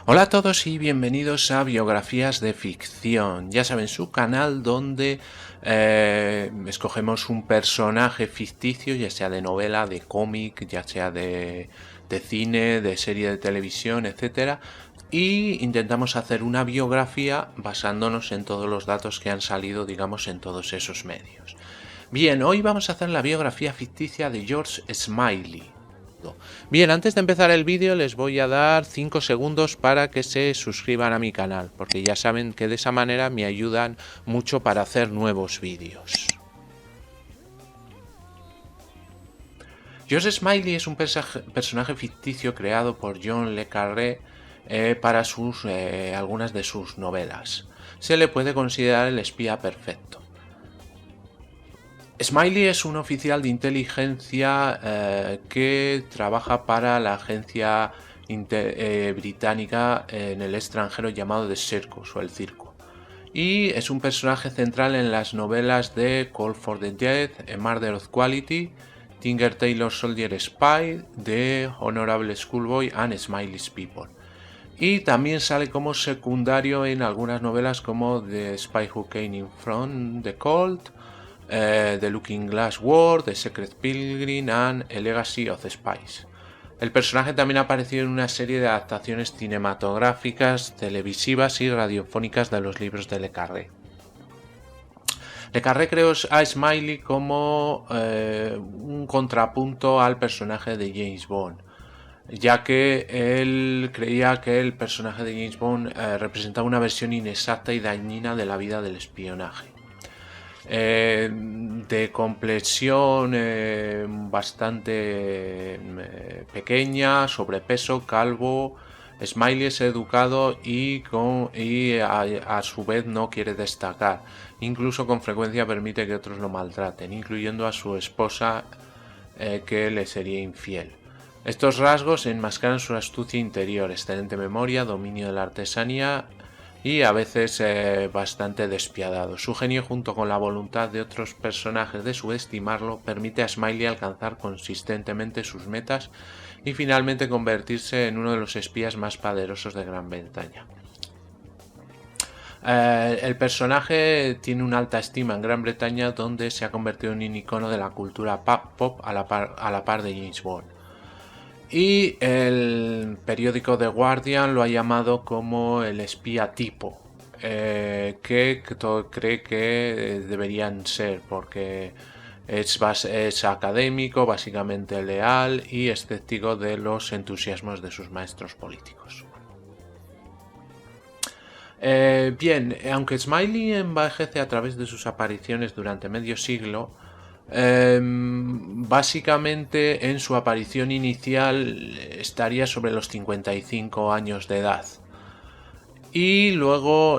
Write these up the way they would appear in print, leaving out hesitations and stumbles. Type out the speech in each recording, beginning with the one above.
Hola a todos y bienvenidos a Biografías de Ficción. Ya saben, su canal donde escogemos un personaje ficticio, ya sea de novela, de cómic, ya sea de cine, de serie de televisión, etcétera, y intentamos hacer una biografía basándonos en todos los datos que han salido, digamos, en todos esos medios. Bien, hoy vamos a hacer la biografía ficticia de George Smiley. Bien, antes de empezar el vídeo les voy a dar 5 segundos para que se suscriban a mi canal, porque ya saben que de esa manera me ayudan mucho para hacer nuevos vídeos. George Smiley es un personaje ficticio creado por John le Carré para algunas de sus novelas. Se le puede considerar el espía perfecto. Smiley es un oficial de inteligencia que trabaja para la agencia británica en el extranjero llamado The Circus o el Circo. Y es un personaje central en las novelas de Call for the Dead, A Murder of Quality, Tinker Tailor Soldier Spy, The Honorable Schoolboy and Smiley's People. Y también sale como secundario en algunas novelas como The Spy Who Came in From the Cold, The Looking Glass World, The Secret Pilgrim and A Legacy of the Spies. El personaje también ha aparecido en una serie de adaptaciones cinematográficas, televisivas y radiofónicas de los libros de Le Carré. Le Carré creó a Smiley como un contrapunto al personaje de James Bond, ya que él creía que el personaje de James Bond representaba una versión inexacta y dañina de la vida del espionaje. De complexión bastante pequeña, sobrepeso, calvo. Smiley es educado y a su vez no quiere destacar. Incluso con frecuencia permite que otros lo maltraten, incluyendo a su esposa que le sería infiel. Estos rasgos enmascaran su astucia interior, excelente memoria, dominio de la artesanía y a veces bastante despiadado. Su genio, junto con la voluntad de otros personajes de subestimarlo, permite a Smiley alcanzar consistentemente sus metas y finalmente convertirse en uno de los espías más poderosos de Gran Bretaña. El personaje tiene una alta estima en Gran Bretaña, donde se ha convertido en un icono de la cultura pop a la par de James Bond. Y el periódico The Guardian lo ha llamado como el espía tipo, que cree que deberían ser, porque es académico, básicamente leal y escéptico de los entusiasmos de sus maestros políticos. Bien, aunque Smiley envejece a través de sus apariciones durante medio siglo, básicamente en su aparición inicial estaría sobre los 55 años de edad. Y luego,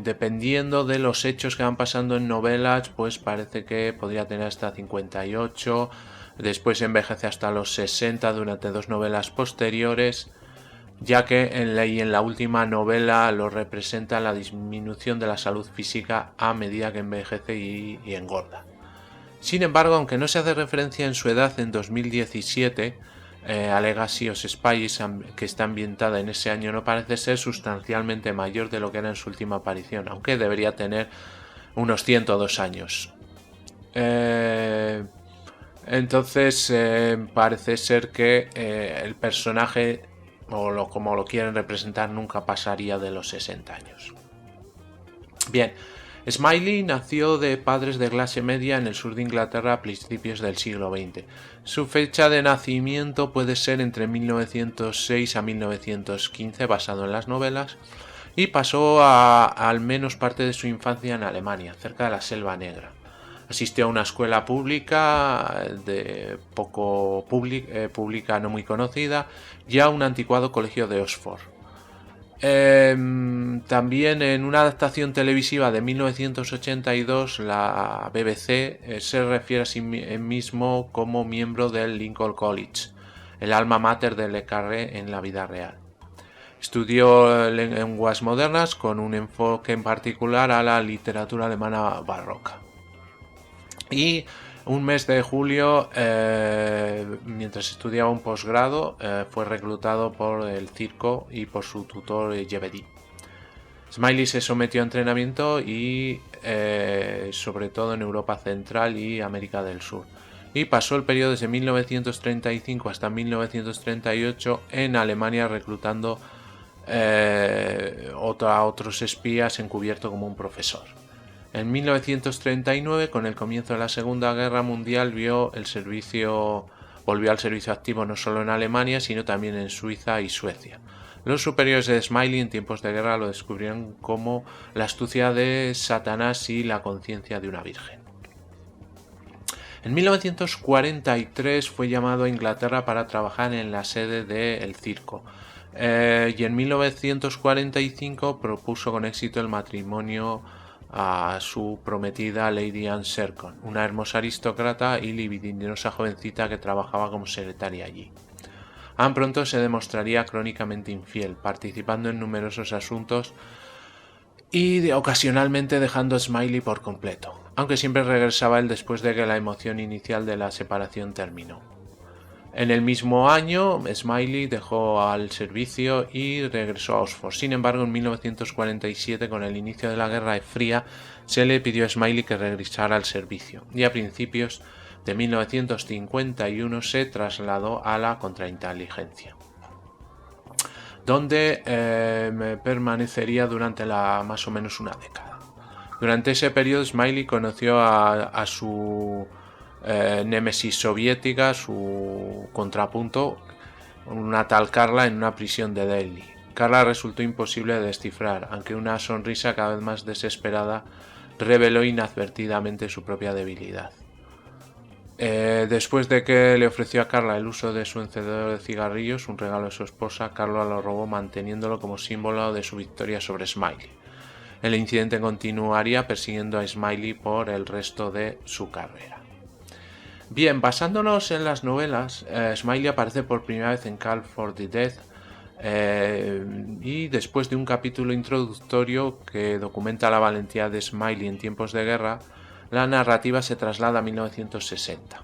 dependiendo de los hechos que van pasando en novelas, pues parece que podría tener hasta 58. Después envejece hasta los 60 durante dos novelas posteriores, ya que en la última novela lo representa la disminución de la salud física a medida que envejece y engorda. Sin embargo, aunque no se hace referencia en su edad en 2017, a Legacy of Spies, que está ambientada en ese año, no parece ser sustancialmente mayor de lo que era en su última aparición, aunque debería tener unos 102 años. Entonces parece ser que el personaje, como lo quieren representar, nunca pasaría de los 60 años. Bien, Smiley nació de padres de clase media en el sur de Inglaterra a principios del siglo XX. Su fecha de nacimiento puede ser entre 1906 a 1915, basado en las novelas, y pasó al menos parte de su infancia en Alemania, cerca de la Selva Negra. Asistió a una escuela pública, pública no muy conocida, y a un anticuado colegio de Oxford. También en una adaptación televisiva de 1982, la BBC se refiere a sí mismo como miembro del Lincoln College, el alma mater de Le Carré en la vida real. Estudió lenguas modernas con un enfoque en particular a la literatura alemana barroca. Y Un mes de julio, mientras estudiaba un posgrado, fue reclutado por el circo y por su tutor Jebedi. Smiley se sometió a entrenamiento y sobre todo en Europa Central y América del Sur. Y pasó el periodo desde 1935 hasta 1938 en Alemania reclutando a otros espías encubierto como un profesor. En 1939, con el comienzo de la Segunda Guerra Mundial, volvió al servicio activo no solo en Alemania, sino también en Suiza y Suecia. Los superiores de Smiley en tiempos de guerra lo descubrieron como la astucia de Satanás y la conciencia de una virgen. En 1943 fue llamado a Inglaterra para trabajar en la sede del circo. Y en 1945 propuso con éxito el matrimonio a su prometida Lady Anne Sercon, una hermosa aristócrata y libidinosa jovencita que trabajaba como secretaria allí. Anne pronto se demostraría crónicamente infiel, participando en numerosos asuntos y ocasionalmente dejando a Smiley por completo, aunque siempre regresaba él después de que la emoción inicial de la separación terminó. En el mismo año, Smiley dejó al servicio y regresó a Oxford. Sin embargo, en 1947, con el inicio de la Guerra Fría, se le pidió a Smiley que regresara al servicio, y a principios de 1951 se trasladó a la contrainteligencia, donde permanecería durante más o menos una década. Durante ese periodo, Smiley conoció a su némesis soviética, su contrapunto, una tal Carla, en una prisión de Delhi. Carla resultó imposible de descifrar, aunque una sonrisa cada vez más desesperada reveló inadvertidamente su propia debilidad. Después de que le ofreció a Carla el uso de su encendedor de cigarrillos, un regalo de su esposa, Carla lo robó manteniéndolo como símbolo de su victoria sobre Smiley. El incidente continuaría persiguiendo a Smiley por el resto de su carrera. Bien, basándonos en las novelas, Smiley aparece por primera vez en Call for the Dead y después de un capítulo introductorio que documenta la valentía de Smiley en tiempos de guerra, la narrativa se traslada a 1960,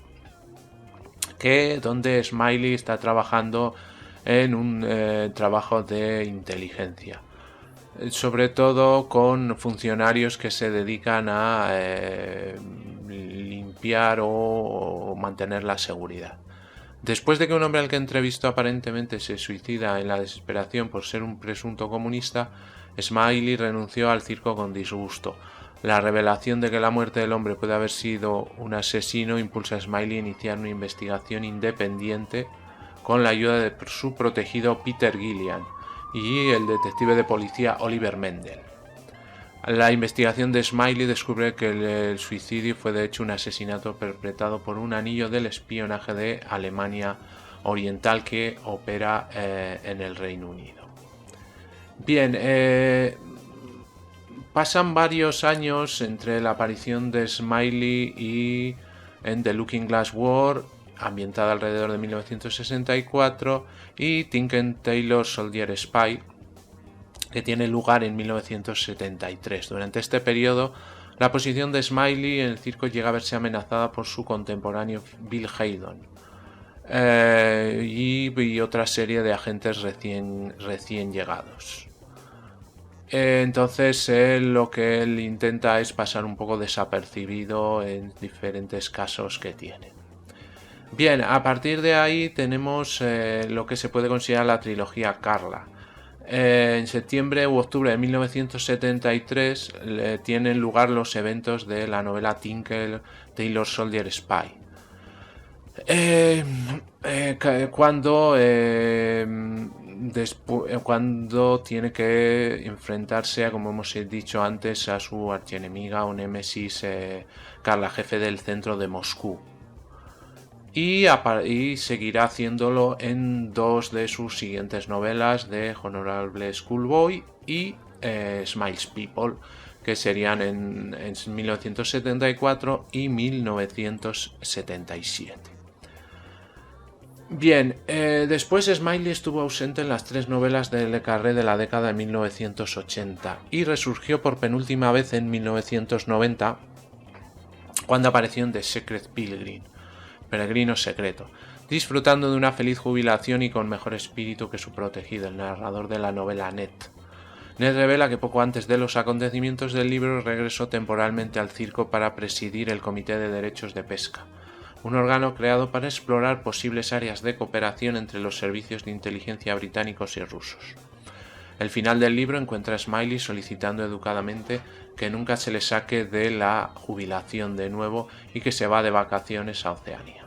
donde Smiley está trabajando en un trabajo de inteligencia, sobre todo con funcionarios que se dedican a limpiar o mantener la seguridad. Después de que un hombre al que entrevistó aparentemente se suicida en la desesperación por ser un presunto comunista, Smiley renunció al circo con disgusto. La revelación de que la muerte del hombre puede haber sido un asesino impulsa a Smiley a iniciar una investigación independiente con la ayuda de su protegido Peter Gillian y el detective de policía Oliver Mendel. La investigación de Smiley descubre que el suicidio fue de hecho un asesinato perpetrado por un anillo del espionaje de Alemania Oriental que opera en el Reino Unido. Bien, pasan varios años entre la aparición de Smiley y en The Looking Glass War, ambientada alrededor de 1964, y Tinker Tailor Soldier Spy, que tiene lugar en 1973. Durante este periodo, la posición de Smiley en el circo llega a verse amenazada por su contemporáneo Bill Haydon y otra serie de agentes recién llegados. Entonces lo que él intenta es pasar un poco desapercibido en diferentes casos que tiene. Bien, a partir de ahí tenemos lo que se puede considerar la trilogía Carla. En septiembre u octubre de 1973 tienen lugar los eventos de la novela Tinker Tailor Soldier Spy. Cuando tiene que enfrentarse, como hemos dicho antes, a su archienemiga o némesis Carla, jefe del centro de Moscú. Y seguirá haciéndolo en dos de sus siguientes novelas, de Honorable Schoolboy y Smiles People, que serían en 1974 y 1977. Bien, después Smiley estuvo ausente en las tres novelas de Le Carré de la década de 1980 y resurgió por penúltima vez en 1990 cuando apareció en The Secret Pilgrim, Peregrino Secreto, disfrutando de una feliz jubilación y con mejor espíritu que su protegido, el narrador de la novela Ned. Ned revela que poco antes de los acontecimientos del libro regresó temporalmente al circo para presidir el Comité de Derechos de Pesca, un órgano creado para explorar posibles áreas de cooperación entre los servicios de inteligencia británicos y rusos. El final del libro encuentra a Smiley solicitando educadamente que nunca se le saque de la jubilación de nuevo y que se va de vacaciones a Oceanía.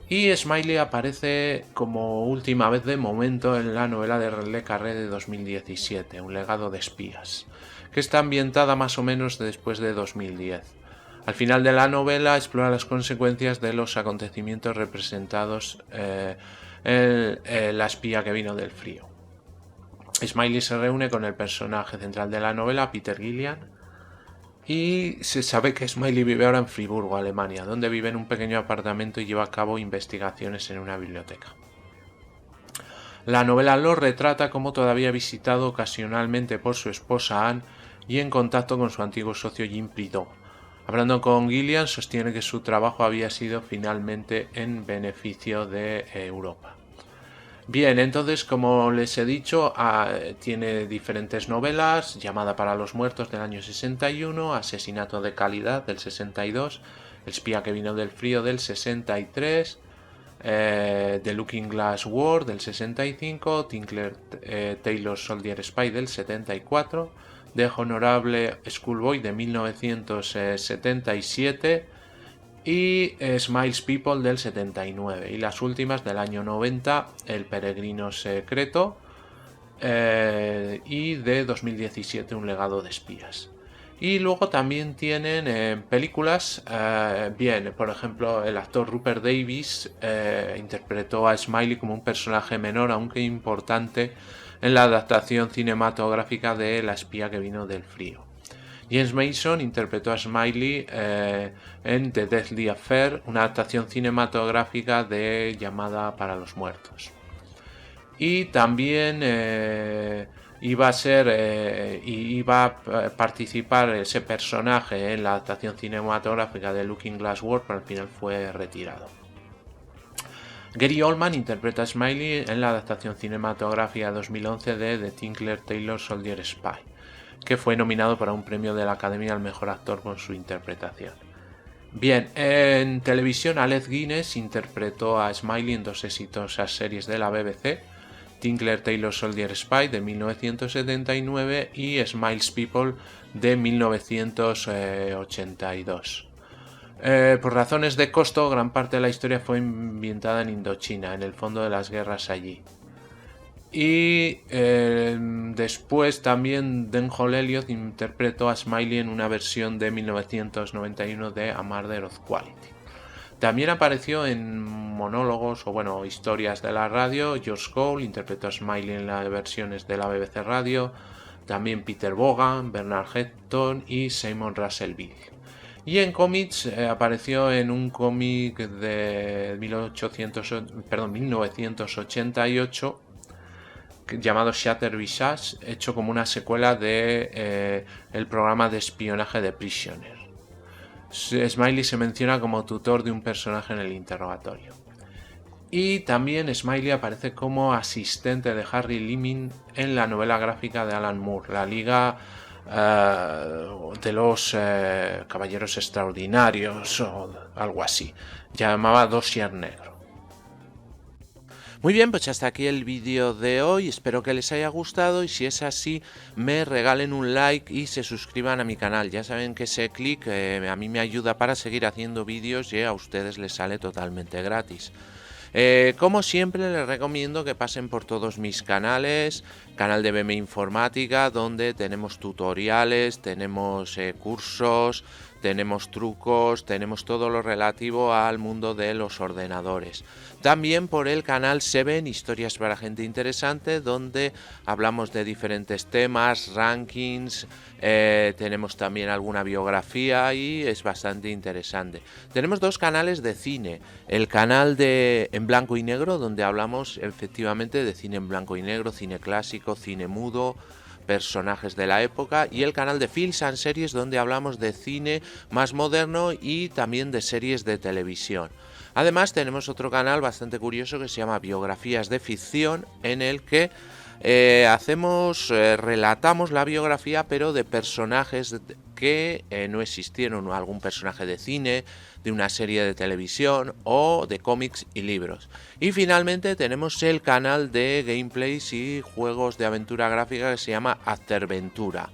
Y Smiley aparece como última vez de momento en la novela de Le Carré de 2017, Un legado de espías, que está ambientada más o menos después de 2010. Al final de la novela explora las consecuencias de los acontecimientos representados en La espía que vino del frío. Smiley se reúne con el personaje central de la novela, Peter Gillian, y se sabe que Smiley vive ahora en Friburgo, Alemania, donde vive en un pequeño apartamento y lleva a cabo investigaciones en una biblioteca. La novela lo retrata como todavía visitado ocasionalmente por su esposa Anne y en contacto con su antiguo socio Jim Prideaux. Hablando con Gillian, sostiene que su trabajo había sido finalmente en beneficio de Europa. Bien, entonces, como les he dicho, tiene diferentes novelas: Llamada para los muertos del año 61, Asesinato de calidad del 62, El espía que vino del frío del 63, The Looking Glass War del 65, Tinker Tailor Soldier Spy del 74, The Honorable Schoolboy de 1977 y Smiles People del 79, y las últimas del año 90, El Peregrino Secreto, y de 2017, Un legado de espías. Y luego también tienen películas, bien, por ejemplo, el actor Rupert Davis interpretó a Smiley como un personaje menor, aunque importante, en la adaptación cinematográfica de La espía que vino del frío. James Mason interpretó a Smiley en The Deathly Affair, una adaptación cinematográfica de Llamada para los muertos. Y también iba a participar ese personaje en la adaptación cinematográfica de Looking Glass War, pero al final fue retirado. Gary Oldman interpreta a Smiley en la adaptación cinematográfica 2011 de The Tinker Tailor Soldier Spy, que fue nominado para un premio de la Academia al mejor actor por su interpretación. Bien, en televisión, Alec Guinness interpretó a Smiley en dos exitosas series de la BBC, Tinker Tailor Soldier Spy de 1979 y Smiles People de 1982. Por razones de costo, gran parte de la historia fue ambientada en Indochina, en el fondo de las guerras allí. Y después también Denholm Elliott interpretó a Smiley en una versión de 1991 de A Murder of Quality. También apareció en monólogos o historias de la radio. George Cole interpretó a Smiley en las versiones de la BBC Radio. También Peter Vaughan, Bernard Hepton y Simon Russell Beale. Y en cómics apareció en un cómic de 1988 llamado Shattered Visage, hecho como una secuela de el programa de espionaje de Prisoner. Smiley se menciona como tutor de un personaje en el interrogatorio. Y también Smiley aparece como asistente de Harry Liming en la novela gráfica de Alan Moore, La Liga de los Caballeros Extraordinarios o algo así. Llamaba Dossier Negro. Muy bien, pues hasta aquí el vídeo de hoy, espero que les haya gustado y si es así me regalen un like y se suscriban a mi canal. Ya saben que ese clic a mí me ayuda para seguir haciendo vídeos y a ustedes les sale totalmente gratis. Como siempre les recomiendo que pasen por todos mis canales, canal de BM Informática, donde tenemos tutoriales, tenemos cursos, tenemos trucos, tenemos todo lo relativo al mundo de los ordenadores. También por el canal Seven, historias para gente interesante, donde hablamos de diferentes temas, rankings, tenemos también alguna biografía y es bastante interesante. Tenemos dos canales de cine, el canal de En Blanco y Negro, donde hablamos efectivamente de cine en blanco y negro, cine clásico, cine mudo, personajes de la época, y el canal de Films and Series, donde hablamos de cine más moderno y también de series de televisión. Además tenemos otro canal bastante curioso que se llama Biografías de Ficción, en el que relatamos la biografía, pero de personajes que no existieron, algún personaje de cine, de una serie de televisión o de cómics y libros. Y finalmente tenemos el canal de gameplays y juegos de aventura gráfica que se llama Afterventura.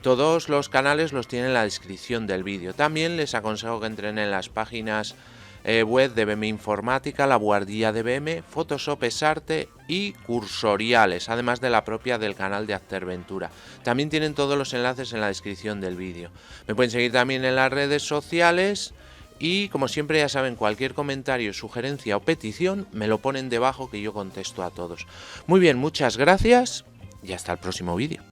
Todos los canales los tienen en la descripción del vídeo. También les aconsejo que entren en las páginas web de BM Informática, La Buhardilla de BM, Photoshop es Arte y Cursoriales, además de la propia del canal de Afterventura. También tienen todos los enlaces en la descripción del vídeo. Me pueden seguir también en las redes sociales y, como siempre, ya saben, cualquier comentario, sugerencia o petición me lo ponen debajo, que yo contesto a todos. Muy bien, muchas gracias y hasta el próximo vídeo.